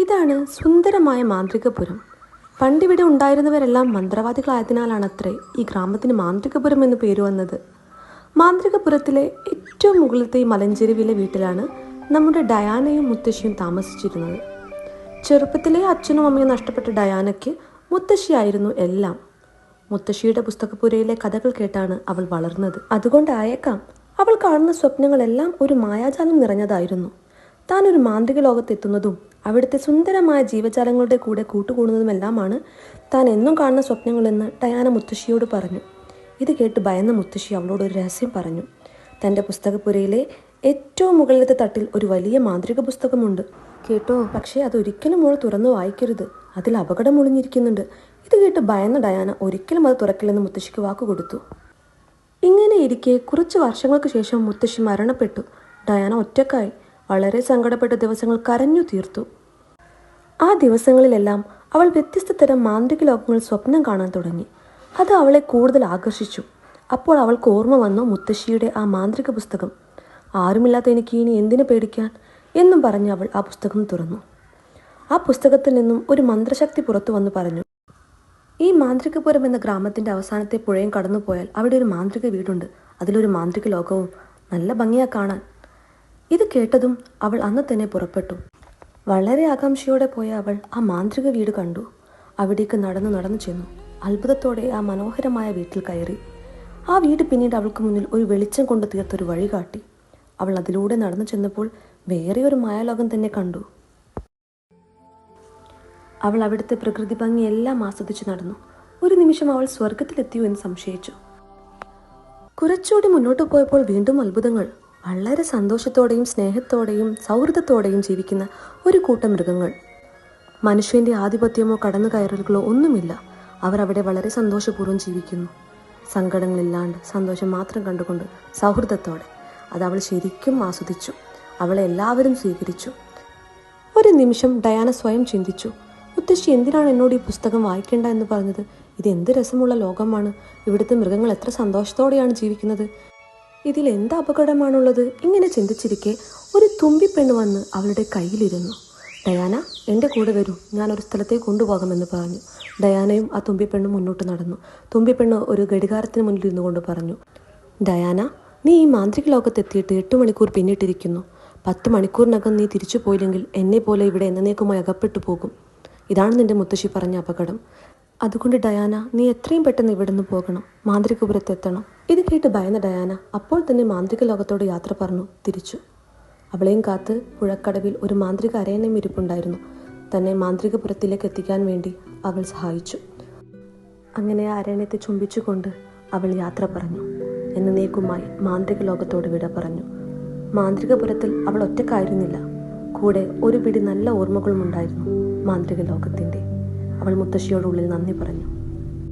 ഇതാണ് സുന്ദരമായ മാന്ത്രികപുരം. പണ്ടിവിടെ ഉണ്ടായിരുന്നവരെല്ലാം മന്ത്രവാദികളായതിനാലാണത്രേ ഈ ഗ്രാമത്തിന് മാന്ത്രികപുരം എന്ന് പേര് വന്നത്. മാന്ത്രികപുരത്തിലെ ഏറ്റവും മുകളിലത്തെ ഈ മലഞ്ചെരുവിലെ വീട്ടിലാണ് നമ്മുടെ ഡയാനയും മുത്തശ്ശിയും താമസിച്ചിരുന്നത്. ചെറുപ്പത്തിലെ അച്ഛനും അമ്മയും നഷ്ടപ്പെട്ട ഡയാനയ്ക്ക് മുത്തശ്ശിയായിരുന്നു എല്ലാം. മുത്തശ്ശിയുടെ പുസ്തകപ്പുരയിലെ കഥകൾ കേട്ടാണ് അവൾ വളർന്നത്. അതുകൊണ്ടായേക്കാം അവൾ കാണുന്ന സ്വപ്നങ്ങളെല്ലാം ഒരു മായാജാലം നിറഞ്ഞതായിരുന്നു. താൻ ഒരു മാന്ത്രിക ലോകത്തെത്തുന്നതും അവിടുത്തെ സുന്ദരമായ ജീവജാലങ്ങളുടെ കൂടെ കൂട്ടുകൂടുന്നതുമെല്ലാമാണ് താൻ എന്നും കാണുന്ന സ്വപ്നങ്ങളെന്ന് ഡയാന മുത്തശ്ശിയോട് പറഞ്ഞു. ഇത് കേട്ട് ഭയന്ന മുത്തശ്ശി അവളോട് ഒരു രഹസ്യം പറഞ്ഞു. തൻ്റെ പുസ്തകപ്പുരയിലെ ഏറ്റവും മുകളിലത്തെ തട്ടിൽ ഒരു വലിയ മാന്ത്രിക പുസ്തകമുണ്ട് കേട്ടോ, പക്ഷേ അതൊരിക്കലും മോൾ തുറന്നു വായിക്കരുത്, അതിൽ അപകടം ഒളിഞ്ഞിരിക്കുന്നുണ്ട്. ഇത് കേട്ട് ഭയന്ന ഡയാന ഒരിക്കലും അത് തുറക്കില്ലെന്ന് മുത്തശ്ശിക്ക് വാക്കുകൊടുത്തു. ഇങ്ങനെ ഇരിക്കെ കുറച്ച് വർഷങ്ങൾക്ക് ശേഷം മുത്തശ്ശി മരണപ്പെട്ടു. ഡയാന ഒറ്റക്കായി. വളരെ സങ്കടപ്പെട്ട ദിവസങ്ങൾ കരഞ്ഞു തീർത്തു. ആ ദിവസങ്ങളിലെല്ലാം അവൾ വ്യത്യസ്ത തരം മാന്ത്രിക ലോകങ്ങൾ സ്വപ്നം കാണാൻ തുടങ്ങി. അത് അവളെ കൂടുതൽ ആകർഷിച്ചു. അപ്പോൾ അവൾക്ക് ഓർമ്മ വന്നു മുത്തശ്ശിയുടെ ആ മാന്ത്രിക പുസ്തകം. ആരുമില്ലാത്ത എനിക്ക് ഇനി എന്തിനു പേടിക്കാൻ എന്നും പറഞ്ഞ് അവൾ ആ പുസ്തകം തുറന്നു. ആ പുസ്തകത്തിൽ നിന്നും ഒരു മന്ത്രശക്തി പുറത്തു വന്നു പറഞ്ഞു, ഈ മാന്ത്രികപുരം എന്ന ഗ്രാമത്തിൻ്റെ അവസാനത്തെ പുഴയും കടന്നുപോയാൽ അവിടെ ഒരു മാന്ത്രിക വീടുണ്ട്, അതിലൊരു മാന്ത്രിക ലോകവും. നല്ല ഭംഗിയാ കാണാൻ. ഇത് കേട്ടതും അവൾ അന്ന് തന്നെ പുറപ്പെട്ടു. വളരെ ആകാംക്ഷയോടെ പോയ അവൾ ആ മാന്ത്രിക വീട് കണ്ടു. അവിടേക്ക് നടന്നു ചെന്നു. അത്ഭുതത്തോടെ ആ മനോഹരമായ വീട്ടിൽ കയറി. ആ വീട് പിന്നീട് അവൾക്ക് മുന്നിൽ ഒരു വെളിച്ചം കൊണ്ട് തീർത്തൊരു വഴി കാട്ടി. അവൾ അതിലൂടെ നടന്നു ചെന്നപ്പോൾ വേറെ ഒരു മായാലോകം തന്നെ കണ്ടു. അവൾ അവിടുത്തെ പ്രകൃതി ഭംഗി എല്ലാം ആസ്വദിച്ച് നടന്നു. ഒരു നിമിഷം അവൾ സ്വർഗത്തിലെത്തിയോ എന്ന് സംശയിച്ചു. കുറച്ചുകൂടി മുന്നോട്ട് പോയപ്പോൾ വീണ്ടും അത്ഭുതങ്ങൾ. വളരെ സന്തോഷത്തോടെയും സ്നേഹത്തോടെയും സൗഹൃദത്തോടെയും ജീവിക്കുന്ന ഒരു കൂട്ടം മൃഗങ്ങൾ. മനുഷ്യൻ്റെ ആധിപത്യമോ കടന്നു കയറലുകളോ ഒന്നുമില്ല. അവർ അവിടെ വളരെ സന്തോഷപൂർവ്വം ജീവിക്കുന്നു. സങ്കടങ്ങളില്ലാണ്ട് സന്തോഷം മാത്രം കണ്ടുകൊണ്ട് സൗഹൃദത്തോടെ. അത് അവൾ ശരിക്കും ആസ്വദിച്ചു. അവളെ എല്ലാവരും സ്വീകരിച്ചു. ഒരു നിമിഷം ഡയാന സ്വയം ചിന്തിച്ചു, മുത്തശ്ശി എന്തിനാണ് എന്നോട് ഈ പുസ്തകം വായിക്കേണ്ട എന്ന് പറഞ്ഞത്? ഇത് എന്ത് രസമുള്ള ലോകമാണ്. ഇവിടുത്തെ മൃഗങ്ങൾ എത്ര സന്തോഷത്തോടെയാണ് ജീവിക്കുന്നത്. ഇതിൽ എന്ത് അപകടമാണുള്ളത്? ഇങ്ങനെ ചിന്തിച്ചിരിക്കെ ഒരു തുമ്പിപ്പെണ്ണ് വന്ന് അവളുടെ കയ്യിലിരുന്നു. ഡയാന, എൻ്റെ കൂടെ വരൂ, ഞാനൊരു സ്ഥലത്തേക്ക് കൊണ്ടുപോകാമെന്ന് പറഞ്ഞു. ഡയാനയും ആ തുമ്പിപ്പെണ്ണും മുന്നോട്ട് നടന്നു. തുമ്പിപ്പെണ്ണ് ഒരു ഘടികാരത്തിന് മുന്നിൽ ഇരുന്നു കൊണ്ട് പറഞ്ഞു, ഡയാന, നീ ഈ മാന്ത്രിക ലോകത്തെത്തിയിട്ട് 8 മണിക്കൂർ പിന്നിട്ടിരിക്കുന്നു. 10 മണിക്കൂറിനകം നീ തിരിച്ചു പോയില്ലെങ്കിൽ എന്നെ പോലെ ഇവിടെ എന്നേക്കുമായി അകപ്പെട്ടു പോകും. ഇതാണ് നിന്റെ മുത്തശ്ശി പറഞ്ഞ അപകടം. അതുകൊണ്ട് ഡയാന, നീ എത്രയും പെട്ടെന്ന് ഇവിടെ നിന്ന് പോകണം, മാന്ത്രികപുരത്തെത്തണം. ഇത് കേട്ട് ഭയന്ന ഡയാന അപ്പോൾ തന്നെ മാന്ത്രിക ലോകത്തോട് യാത്ര പറഞ്ഞു തിരിച്ചു. അവളെയും കാത്ത് പുഴക്കടവിൽ ഒരു മാന്ത്രിക അരയന്നം ഇരിപ്പുണ്ടായിരുന്നു. തന്നെ മാന്ത്രികപുരത്തിലേക്ക് എത്തിക്കാൻ വേണ്ടി അവൾ സഹായിച്ചു. അങ്ങനെ ആ അരയണത്തെ ചുംബിച്ചുകൊണ്ട് അവൾ യാത്ര പറഞ്ഞു. എന്നേക്കുമായി മാന്ത്രിക ലോകത്തോട് വിട പറഞ്ഞു. മാന്ത്രികപുരത്തിൽ അവൾ ഒറ്റക്കായിരുന്നില്ല. കൂടെ ഒരു പിടി നല്ല ഓർമ്മകളും ഉണ്ടായിരുന്നു മാന്ത്രിക ലോകത്തിൻ്റെ. അവൾ മുത്തശ്ശിയോടുള്ളിൽ നന്ദി പറഞ്ഞു.